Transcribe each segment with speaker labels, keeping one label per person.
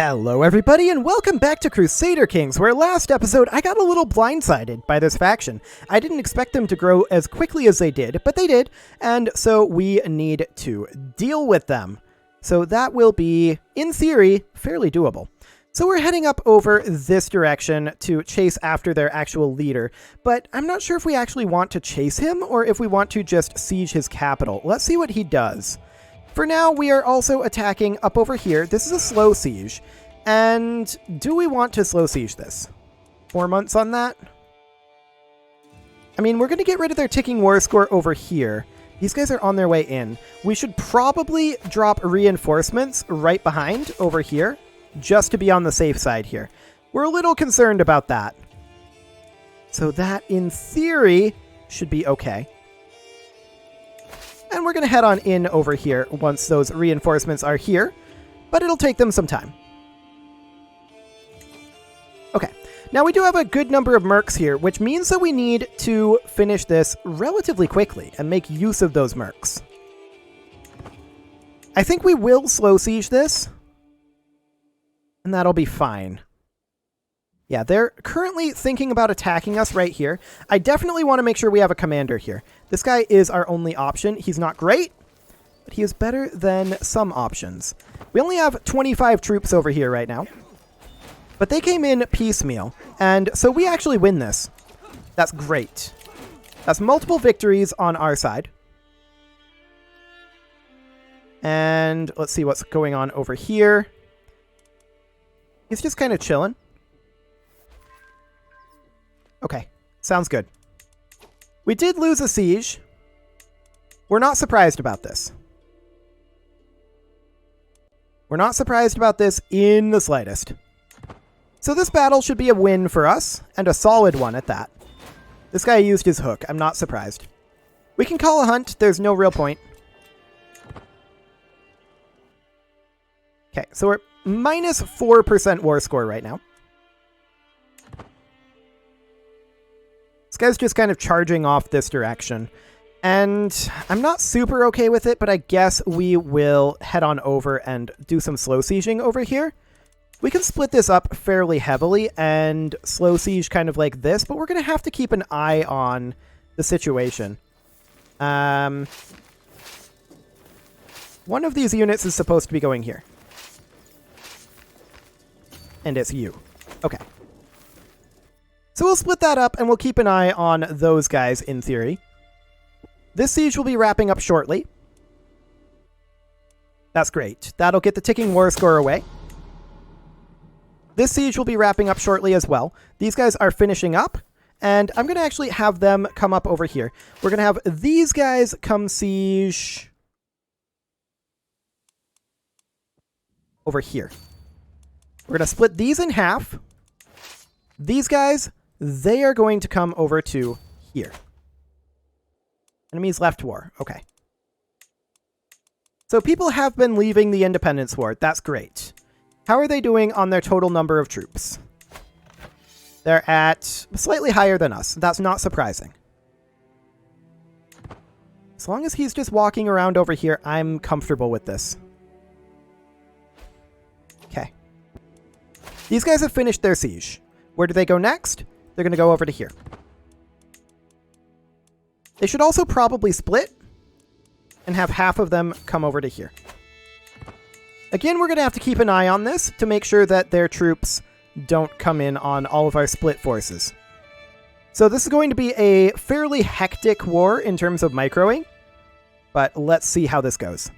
Speaker 1: Hello everybody and welcome back to Crusader Kings, where last episode I got a little blindsided by this faction. I didn't expect them to grow as quickly as they did, but they did, and so we need to deal with them. So that will be, in theory, fairly doable. So we're heading up over this direction to chase after their actual leader, but I'm not sure if we actually want to chase him or if we want to just siege his capital. Let's see what he does. For now, we are also attacking up over here. This is a slow siege. And do we want to slow siege this? 4 months on that? I mean, we're going to get rid of their ticking war score over here. These guys are on their way in. We should probably drop reinforcements right behind over here, just to be on the safe side here. We're a little concerned about that. So that, in theory, should be okay. And we're going to head on in over here once those reinforcements are here, but it'll take them some time. Okay, now we do have a good number of mercs here, which means that we need to finish this relatively quickly and make use of those mercs. I think we will slow siege this, and that'll be fine. Yeah, they're currently thinking about attacking us right here. I definitely want to make sure we have a commander here. This guy is our only option. He's not great, but he is better than some options. We only have 25 troops over here right now, but they came in piecemeal, and so we actually win this. That's great. That's multiple victories on our side. And let's see what's going on over here. He's just kind of chilling. Okay, sounds good. We did lose a siege. We're not surprised about this. We're not surprised about this in the slightest. So this battle should be a win for us, and a solid one at that. This guy used his hook. I'm not surprised. We can call a hunt. There's no real point. Okay, so we're minus 4% war score right now. This guy's just kind of charging off this direction. And I'm not super okay with it, but I guess we will head on over and do some slow sieging over here. We can split this up fairly heavily and slow siege kind of like this, but we're going to have to keep an eye on the situation. One of these units is supposed to be going here. And it's you. Okay. So we'll split that up, and we'll keep an eye on those guys, in theory. This siege will be wrapping up shortly. That's great. That'll get the ticking war score away. This siege will be wrapping up shortly as well. These guys are finishing up, and I'm going to actually have them come up over here. We're going to have these guys come siege over here. We're going to split these in half. These guys, they are going to come over to here. Enemies left war. Okay. So people have been leaving the Independence War. That's great. How are they doing on their total number of troops? They're at slightly higher than us. That's not surprising. As long as he's just walking around over here, I'm comfortable with this. Okay. These guys have finished their siege. Where do they go next? They're going to go over to here. They should also probably split and have half of them come over to here. Again, we're going to have to keep an eye on this to make sure that their troops don't come in on all of our split forces. So this is going to be a fairly hectic war in terms of microing, but let's see how this goes.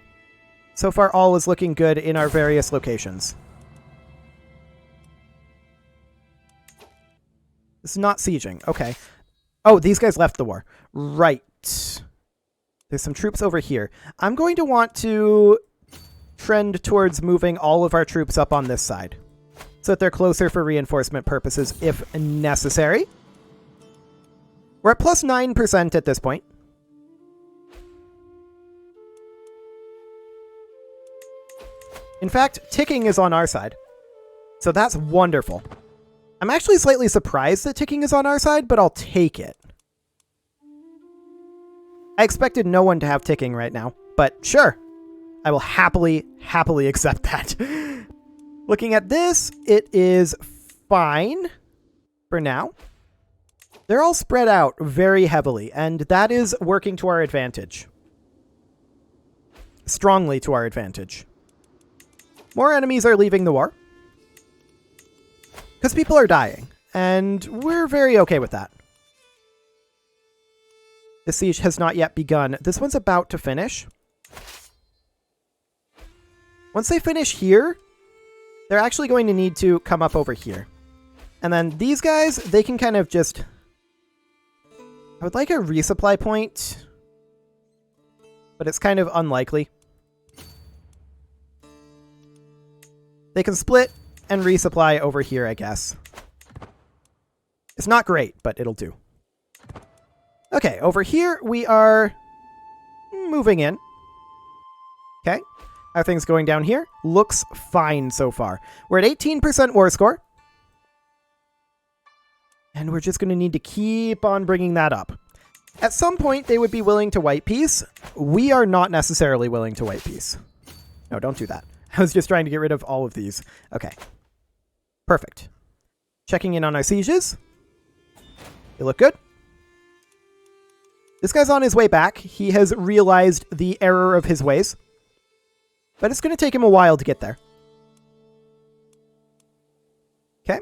Speaker 1: So far, all is looking good in our various locations. This is not sieging. Okay. Oh, these guys left the war. Right. There's some troops over here. I'm going to want to trend towards moving all of our troops up on this side so that they're closer for reinforcement purposes if necessary. We're at plus 9% at this point. In fact, ticking is on our side. So that's wonderful. I'm actually slightly surprised that ticking is on our side, but I'll take it. I expected no one to have ticking right now, but sure. I will happily accept that. Looking at this, it is fine for now. They're all spread out very heavily, and that is working to our advantage. Strongly to our advantage. More enemies are leaving the war. Because people are dying, and we're very okay with that. The siege has not yet begun. This one's about to finish. Once they finish here, they're actually going to need to come up over here. And then these guys, they can kind of just... I would like a resupply point, but it's kind of unlikely. They can split and resupply over here, I guess. It's not great, but it'll do. Okay, over here we are moving in. Okay, how are things going down here? Looks fine so far. We're at 18% war score. And we're just going to need to keep on bringing that up. At some point, they would be willing to white peace. We are not necessarily willing to white peace. No, don't do that. I was just trying to get rid of all of these. Okay. Perfect. Checking in on our sieges. They look good. This guy's on his way back. He has realized the error of his ways. But it's going to take him a while to get there. Okay.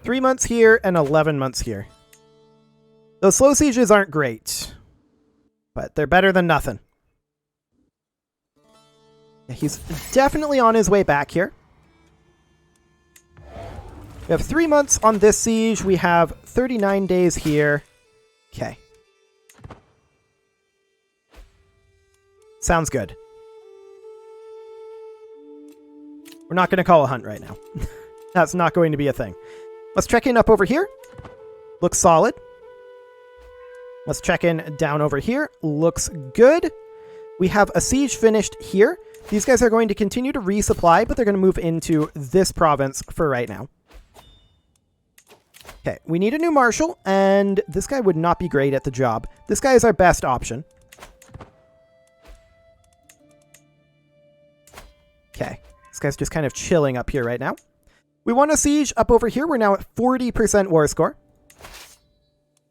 Speaker 1: 3 months here and 11 months here. Those slow sieges aren't great, but they're better than nothing. Yeah, he's definitely on his way back here. We have 3 months on this siege. We have 39 days here. Okay. Sounds good. We're not going to call a hunt right now. That's not going to be a thing. Let's check in up over here. Looks solid. Let's check in down over here. Looks good. We have a siege finished here. These guys are going to continue to resupply, but they're going to move into this province for right now. Okay, we need a new marshal, and this guy would not be great at the job. This guy is our best option. Okay, this guy's just kind of chilling up here right now. We want a siege up over here. We're now at 40% war score.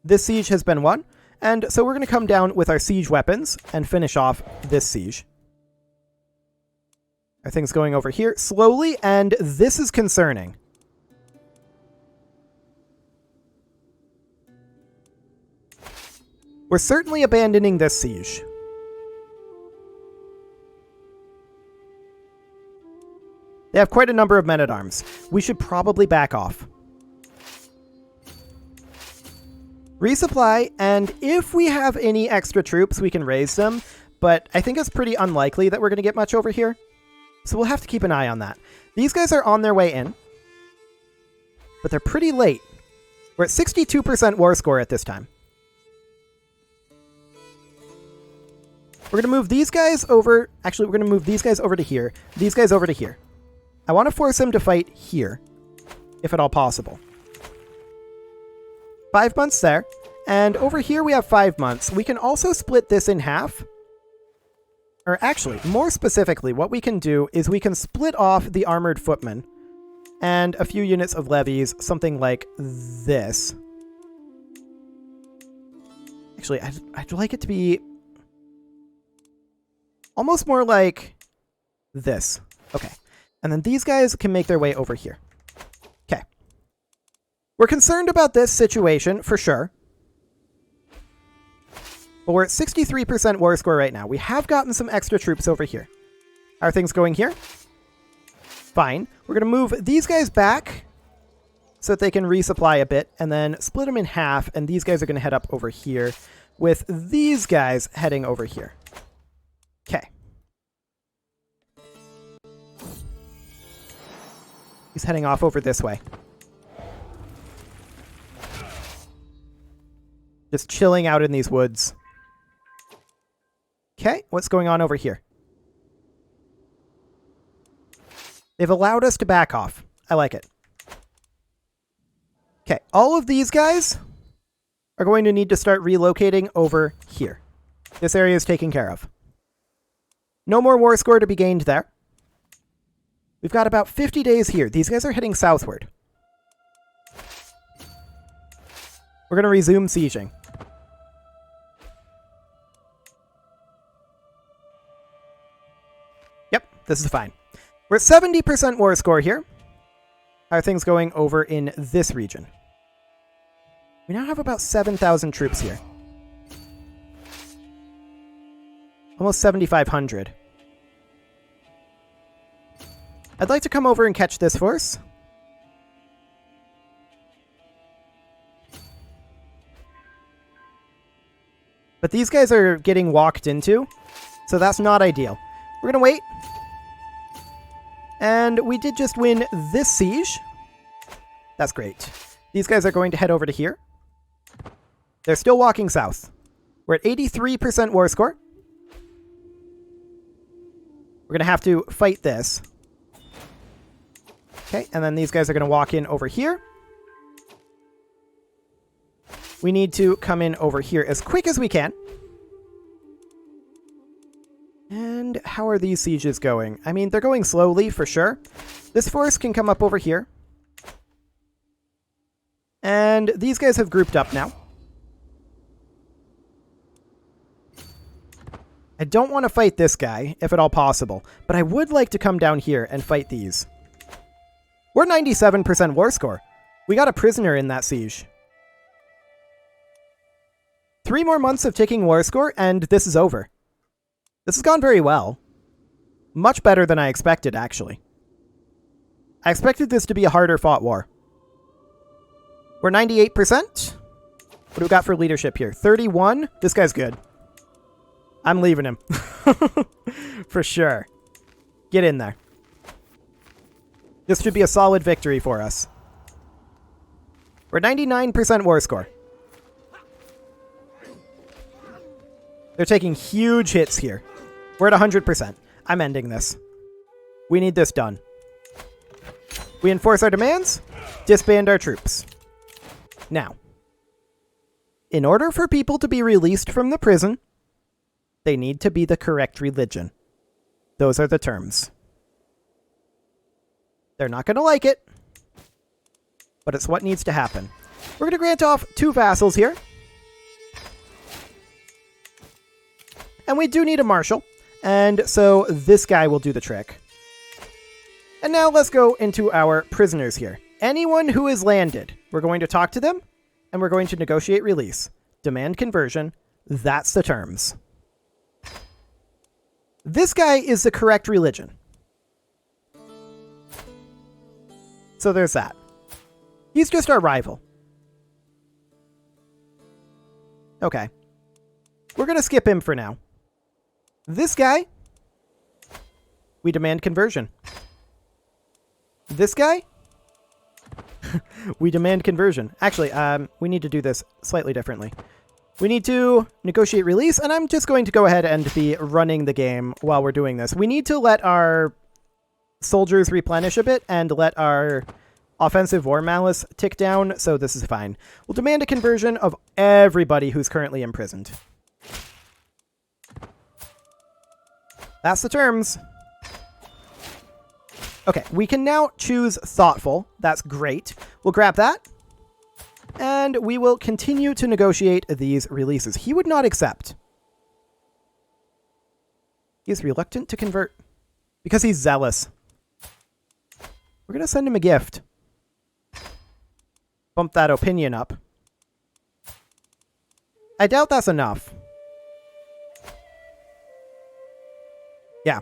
Speaker 1: This siege has been won. And so we're going to come down with our siege weapons and finish off this siege. Are things going over here slowly? And this is concerning. We're certainly abandoning this siege. They have quite a number of men-at-arms. We should probably back off. Resupply, and if we have any extra troops, we can raise them, but I think it's pretty unlikely that we're going to get much over here. So we'll have to keep an eye on that. These guys are on their way in, but they're pretty late. We're at 62% war score at this time. We're going to move these guys over. Actually, we're going to move these guys over to here. These guys over to here. I want to force them to fight here, if at all possible. 5 months there. And over here we have 5 months. We can also split this in half. Or actually, more specifically, what we can do is we can split off the armored footmen and a few units of levies, something like this. Actually, I'd like it to be almost more like this. Okay. And then these guys can make their way over here. Okay. We're concerned about this situation, for sure. But we're at 63% war score right now. We have gotten some extra troops over here. How are things going here? Fine. We're going to move these guys back so that they can resupply a bit, and then split them in half, and these guys are going to head up over here, with these guys heading over here. Okay. He's heading off over this way. Just chilling out in these woods. Okay, what's going on over here? They've allowed us to back off. I like it. Okay, all of these guys are going to need to start relocating over here. This area is taken care of. No more war score to be gained there. We've got about 50 days here. These guys are heading southward. We're going to resume sieging. Yep, this is fine. We're at 70% war score here. How are things going over in this region? We now have about 7,000 troops here. Almost 7,500. I'd like to come over and catch this force. But these guys are getting walked into, so that's not ideal. We're going to wait. And we did just win this siege. That's great. These guys are going to head over to here. They're still walking south. We're at 83% war score. We're going to have to fight this. Okay, and then these guys are going to walk in over here. We need to come in over here as quick as we can. And how are these sieges going? I mean, they're going slowly for sure. This force can come up over here. And these guys have grouped up now. I don't want to fight this guy, if at all possible, but I would like to come down here and fight these. We're 97% war score. We got a prisoner in that siege. 3 more months of ticking war score, and this is over. This has gone very well. Much better than I expected, actually. I expected this to be a harder fought war. We're 98%. What do we got for leadership here? 31? This guy's good. I'm leaving him. For sure. Get in there. This should be a solid victory for us. We're 99% war score. They're taking huge hits here. We're at 100%. I'm ending this. We need this done. We enforce our demands. Disband our troops. Now, in order for people to be released from the prison, they need to be the correct religion. Those are the terms. They're not going to like it, but it's what needs to happen. We're going to grant off 2 vassals here. And we do need a marshal, and so this guy will do the trick. And now let's go into our prisoners here. Anyone who is landed, we're going to talk to them, and we're going to negotiate release. Demand conversion. That's the terms. This guy is the correct religion. So there's that. He's just our rival. Okay. We're going to skip him for now. This guy, we demand conversion. This guy, we demand conversion. Actually, we need to do this slightly differently. We need to negotiate release, and I'm just going to go ahead and be running the game while we're doing this. We need to let our soldiers replenish a bit and let our offensive war malice tick down, so this is fine. We'll demand a conversion of everybody who's currently imprisoned. That's the terms. Okay, we can now choose thoughtful. That's great. We'll grab that. And we will continue to negotiate these releases. He would not accept. He's reluctant to convert because he's zealous. We're going to send him a gift. Bump that opinion up. I doubt that's enough. Yeah,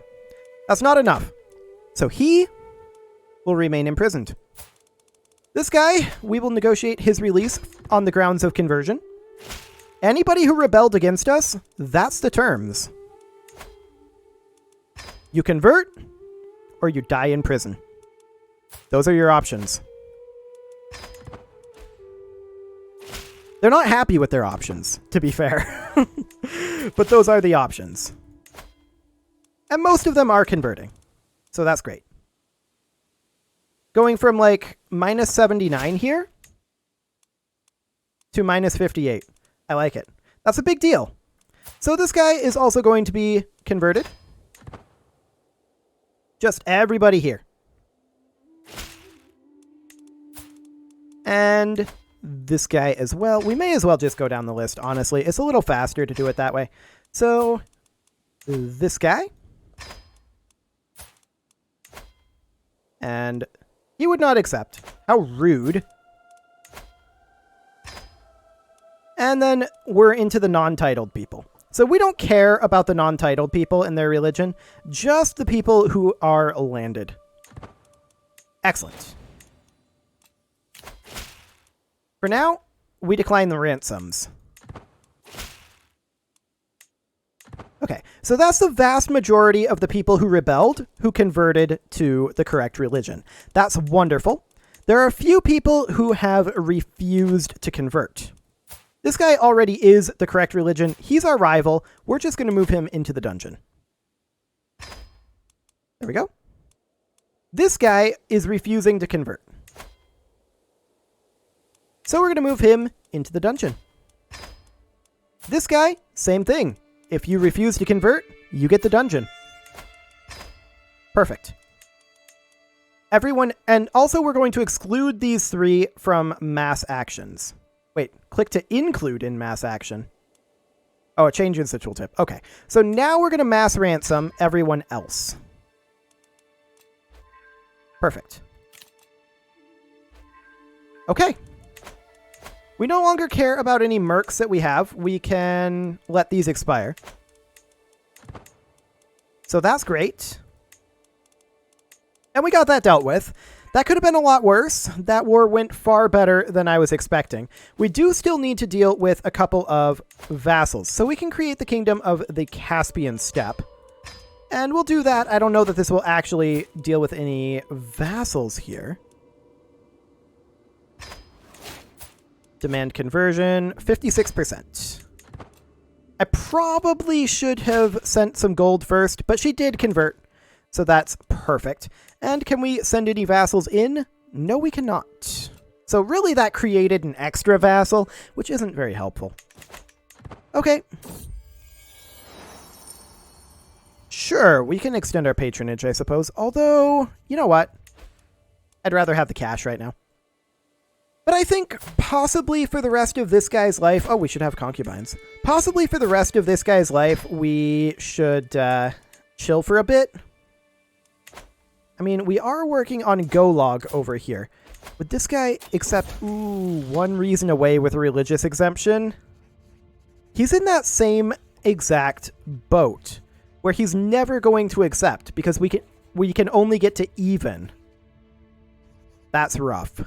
Speaker 1: that's not enough. So he will remain imprisoned. This guy, we will negotiate his release on the grounds of conversion. Anybody who rebelled against us, that's the terms. You convert, or you die in prison. Those are your options. They're not happy with their options, to be fair. But those are the options. And most of them are converting. So that's great. Going from like minus 79 here to minus 58. I like it. That's a big deal. So this guy is also going to be converted. Just everybody here. And this guy as well. We may as well just go down the list, honestly. It's a little faster to do it that way. So, this guy. And he would not accept. How rude. And then we're into the non-titled people. So we don't care about the non-titled people and their religion, just the people who are landed. Excellent. For now, we decline the ransoms. Okay, so that's the vast majority of the people who rebelled, who converted to the correct religion. That's wonderful. There are a few people who have refused to convert. This guy already is the correct religion. He's our rival. We're just going to move him into the dungeon. There we go. This guy is refusing to convert. So we're going to move him into the dungeon. This guy, same thing. If you refuse to convert, you get the dungeon. Perfect. Everyone, and also we're going to exclude these three from mass actions. Wait, click to include in mass action. Oh, it changes the tooltip. Okay, so now we're going to mass ransom everyone else. Perfect. Okay. We no longer care about any mercs that we have. We can let these expire. So that's great. And we got that dealt with. That could have been a lot worse. That war went far better than I was expecting. We do still need to deal with a couple of vassals. So we can create the kingdom of the Caspian Steppe. And we'll do that. I don't know that this will actually deal with any vassals here. Demand conversion, 56%. I probably should have sent some gold first, but she did convert. So that's perfect. And can we send any vassals in? No, we cannot. So really that created an extra vassal, which isn't very helpful. Okay. Sure, we can extend our patronage, I suppose. Although, you know what? I'd rather have the cash right now. But I think possibly for the rest of this guy's life... Oh, we should have concubines. Possibly for the rest of this guy's life, we should chill for a bit. I mean, we are working on Golog over here. Would this guy accept... Ooh, one reason away with a religious exemption? He's in that same exact boat, where he's never going to accept, because we can only get to even. That's rough.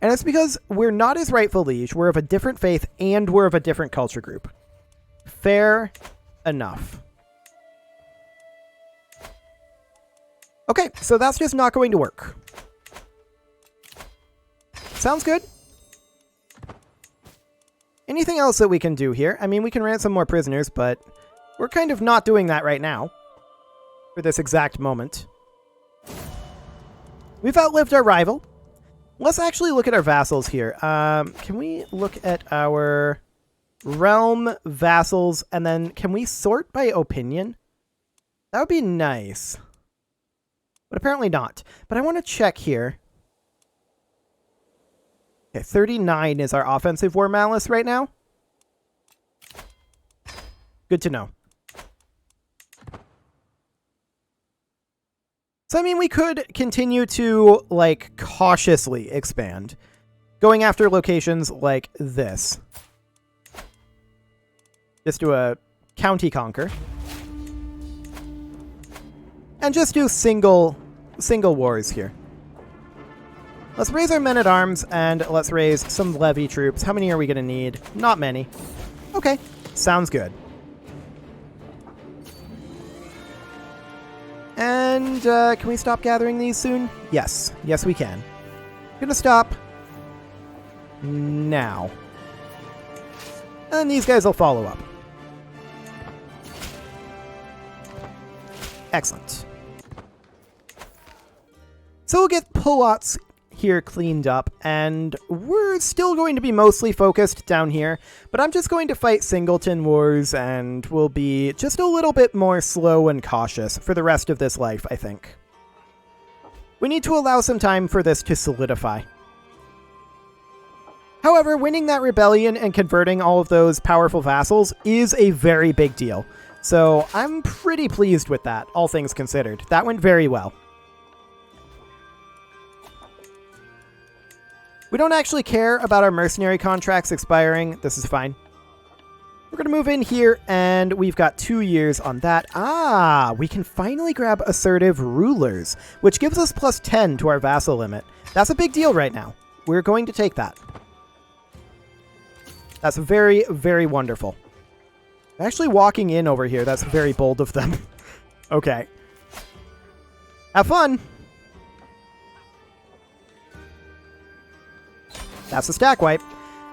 Speaker 1: And it's because we're not his rightful liege, we're of a different faith, and we're of a different culture group. Fair enough. Okay, so that's just not going to work. Sounds good. Anything else that we can do here? I mean, we can ransom more prisoners, but we're kind of not doing that right now. For this exact moment. We've outlived our rival. Let's actually look at our vassals here. Can we look at our realm vassals, and then can we sort by opinion? That would be nice. But apparently not. But I want to check here. Okay, 39 is our offensive war malice right now. Good to know. So, I mean, we could continue to, like, cautiously expand. Going after locations like this. Just do a county conquer. And just do single wars here. Let's raise our men-at-arms, and let's raise some levy troops. How many are we going to need? Not many. Okay, sounds good. And can we stop gathering these soon? Yes. Yes, we can. Gonna stop now. And these guys will follow up. Excellent. So we'll get Pulots here cleaned up, and we're still going to be mostly focused down here, but I'm just going to fight singleton wars, and we'll be just a little bit more slow and cautious for the rest of this life, I think. We need to allow some time for this to solidify. However, winning that rebellion and converting all of those powerful vassals is a very big deal. So I'm pretty pleased with that, all things considered. That went very well. We don't actually care about our mercenary contracts expiring. This is fine. We're going to move in here, and we've got 2 years on that. Ah, we can finally grab assertive rulers, which gives us plus 10 to our vassal limit. That's a big deal right now. We're going to take that. That's very, very wonderful. Actually walking in over here, that's very bold of them. Okay. Have fun! That's a stack wipe.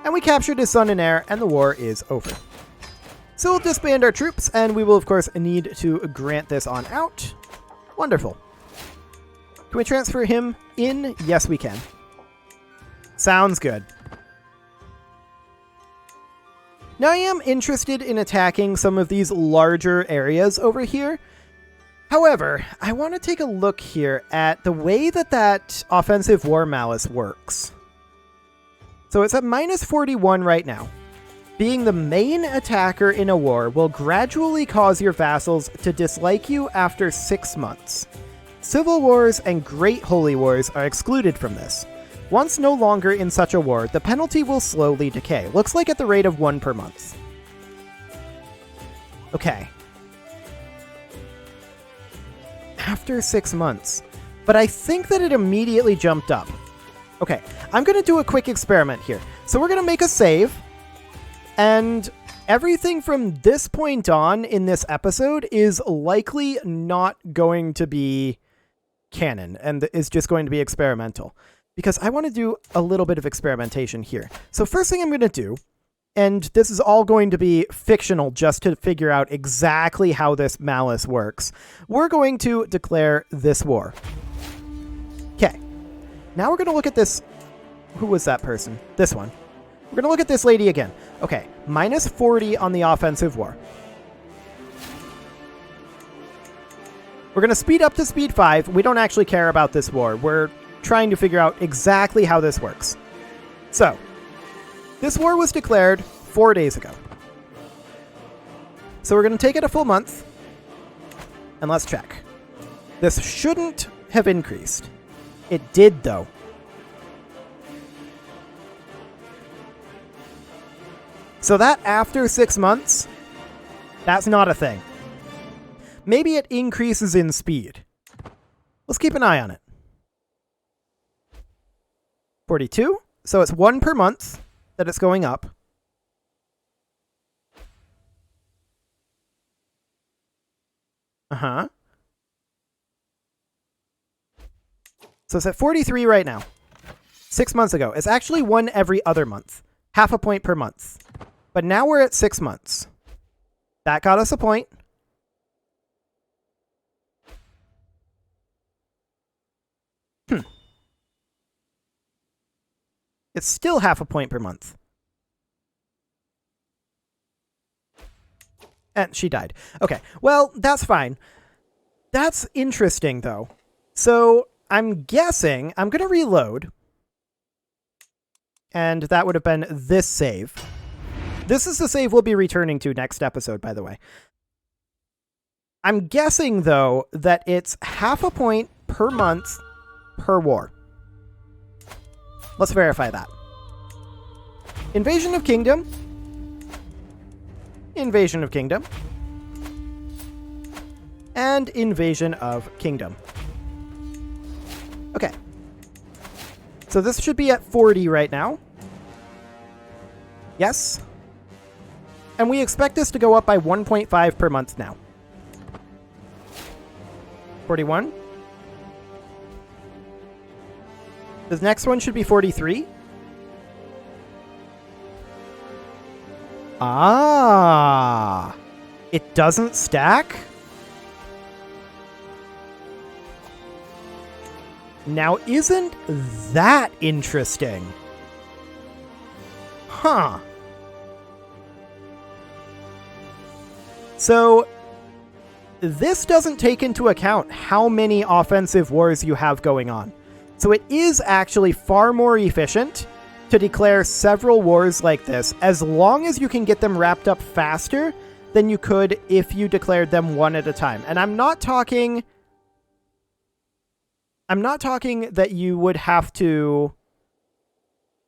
Speaker 1: And we captured his son and heir, and the war is over. So we'll disband our troops, and we will, of course, need to grant this on out. Wonderful. Can we transfer him in? Yes, we can. Sounds good. Now I am interested in attacking some of these larger areas over here. However, I want to take a look here at the way that offensive war malice works. So it's at minus 41 right now. Being the main attacker in a war will gradually cause your vassals to dislike you after 6 months. Civil wars and great holy wars are excluded from this. Once no longer in such a war, the penalty will slowly decay. Looks like at the rate of 1 per month. Okay. After 6 months. But I think that it immediately jumped up. Okay, I'm going to do a quick experiment here. So we're going to make a save. And everything from this point on in this episode is likely not going to be canon and is just going to be experimental. Because I want to do a little bit of experimentation here. So first thing I'm going to do, and this is all going to be fictional just to figure out exactly how this malice works, we're going to declare this war. Okay. Now we're going to look at this. Who was that person? This one. We're going to look at this lady again. Okay. Minus 40 on the offensive war. We're going to speed up to speed 5. We don't actually care about this war. We're trying to figure out exactly how this works. So, this war was declared 4 days ago. So we're going to take it a full month, and let's check. This shouldn't have increased. It did, though. So that after 6 months, that's not a thing. Maybe it increases in speed. Let's keep an eye on it. 42. So it's 1 per month that it's going up. Uh-huh. So it's at 43 right now. 6 months ago. It's actually 1 every other month. Half a point per month. But now we're at 6 months. That got us a point. It's still half a point per month. And she died. Okay, well, that's fine. That's interesting, though. So I'm guessing I'm going to reload. And that would have been this save. This is the save we'll be returning to next episode, by the way. I'm guessing, though, that it's half a point per month per war. Let's verify that. Invasion of Kingdom. Invasion of Kingdom. And Invasion of Kingdom. Okay. So this should be at 40 right now. Yes. And we expect this to go up by 1.5 per month now. 41. The next one should be 43. Ah, it doesn't stack? Now, isn't that interesting? Huh. So, this doesn't take into account how many offensive wars you have going on. So it is actually far more efficient to declare several wars like this, as long as you can get them wrapped up faster than you could if you declared them one at a time. And I'm not talking that you would have to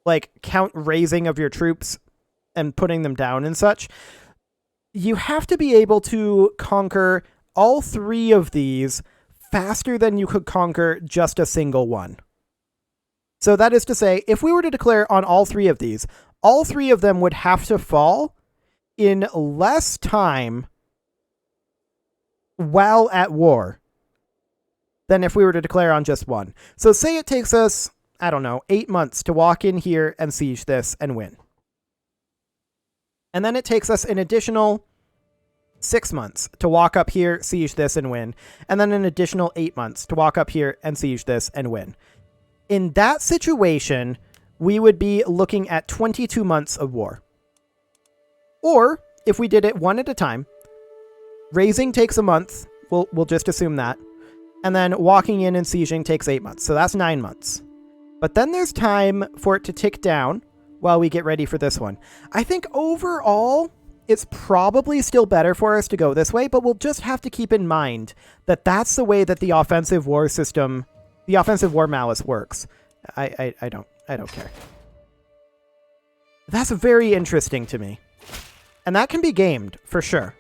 Speaker 1: like count raising of your troops and putting them down and such. You have to be able to conquer all 3 of these faster than you could conquer just a single one. So that is to say, if we were to declare on all 3 of these, all 3 of them would have to fall in less time while at war than if we were to declare on just one. So say it takes us, I don't know, 8 months to walk in here and siege this and win. And then it takes us an additional 6 months to walk up here, siege this, and win. And then an additional 8 months to walk up here and siege this and win. In that situation, we would be looking at 22 months of war. Or, if we did it one at a time, raising takes a month. We'll just assume that. And then walking in and sieging takes 8 months. So that's 9 months. But then there's time for it to tick down while we get ready for this one. I think overall, it's probably still better for us to go this way, but we'll just have to keep in mind that that's the way that the offensive war system, the offensive war malice works. I don't care. That's very interesting to me. And that can be gamed, for sure.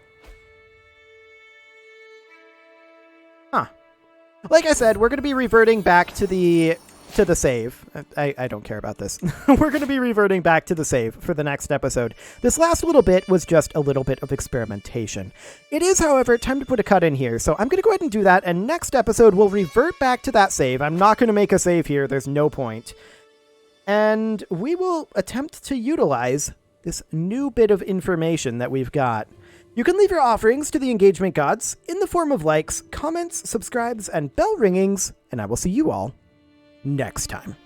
Speaker 1: Huh. Like I said, we're going to be reverting back to the save. I don't care about this. We're going to be reverting back to the save for the next episode. This last little bit was just a little bit of experimentation. It is, however, time to put a cut in here, so I'm going to go ahead and do that, and next episode we'll revert back to that save. I'm not going to make a save here. There's no point. And we will attempt to utilize this new bit of information that we've got. You can leave your offerings to the engagement gods in the form of likes, comments, subscribes, and bell ringings, and I will see you all next time.